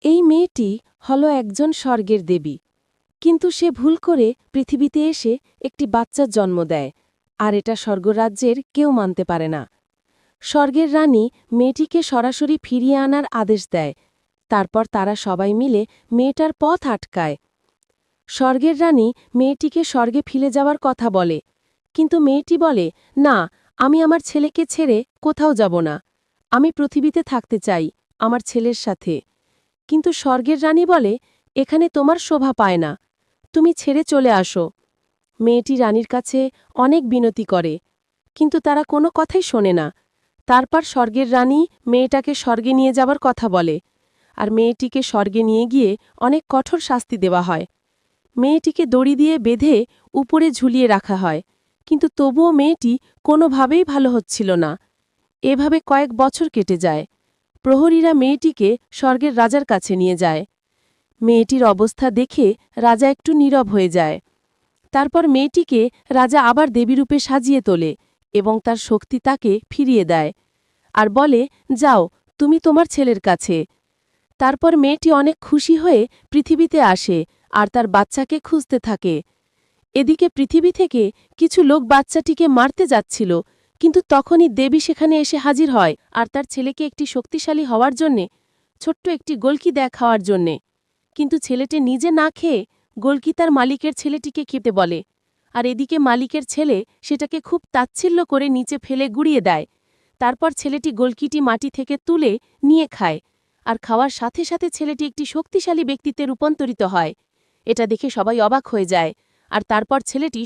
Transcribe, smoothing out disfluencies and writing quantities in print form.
এই মেয়েটি হল একজন স্বর্গের দেবী, কিন্তু সে ভুল করে পৃথিবীতে এসে একটি বাচ্চার জন্ম দেয়, আর এটা স্বর্গরাজ্যের কেউ মানতে পারে না। স্বর্গের রানী মেয়েটিকে সরাসরি ফিরিয়ে আনার আদেশ দেয়। তারপর তারা সবাই মিলে মেয়েটার পথ আটকায়। স্বর্গের রানী মেয়েটিকে স্বর্গে ফিরে যাওয়ার কথা বলে, কিন্তু মেয়েটি বলে, না, আমি আমার ছেলেকে ছেড়ে কোথাও যাব না। আমি পৃথিবীতে থাকতে চাই, আমার ছেলের সাথে। কিন্তু স্বর্গের রানী বলে, এখানে তোমার শোভা পায় না, তুমি ছেড়ে চলে আসো। মেয়েটি রানীর কাছে অনেক বিনতি করে, কিন্তু তারা কোনো কথাই শোনে না। তারপর স্বর্গের রানী মেয়েটাকে স্বর্গে নিয়ে যাবার কথা বলে, আর মেয়েটিকে স্বর্গে নিয়ে গিয়ে অনেক কঠোর শাস্তি দেওয়া হয়। মেয়েটিকে দড়ি দিয়ে বেঁধে উপরে ঝুলিয়ে রাখা হয়, কিন্তু তবুও মেয়েটি কোনোভাবেই ভালো হচ্ছিল না। এভাবে কয়েক বছর কেটে যায়। প্রহরীরা মেয়েটিকে স্বর্গের রাজার কাছে নিয়ে যায়। মেয়েটির অবস্থা দেখে রাজা একটু নীরব হয়ে যায়। তারপর মেয়েটিকে রাজা আবার দেবীরূপে সাজিয়ে তোলে এবং তার শক্তি তাকে ফিরিয়ে দেয়, আর বলে, যাও, তুমি তোমার ছেলের কাছে। তারপর মেয়েটি অনেক খুশি হয়ে পৃথিবীতে আসে আর তার বাচ্চাকে খুঁজতে থাকে। এদিকে পৃথিবী থেকে কিছু লোক বাচ্চাটিকে মারতে যাচ্ছিল, কিন্তু তখনই দেবী সেখানে এসে হাজির হয় আর তার ছেলেকে একটি শক্তিশালী হওয়ার জন্যে ছোট্ট একটি গোলকি খাওয়ার জন্যে। কিন্তু ছেলেটি নিজে না খেয়ে গোলকি তার মালিকের ছেলেটিকে খেতে বলে, আর এদিকে মালিকের ছেলে সেটাকে খুব তাচ্ছিল্য করে নিচে ফেলে গুড়িয়ে দেয়। তারপর ছেলেটি গোলকিটি মাটি থেকে তুলে নিয়ে খায়, আর খাওয়ার সাথে সাথে ছেলেটি একটি শক্তিশালী ব্যক্তিত্বে রূপান্তরিত হয়। এটা দেখে সবাই অবাক হয়ে যায়, আর তারপর ছেলেটি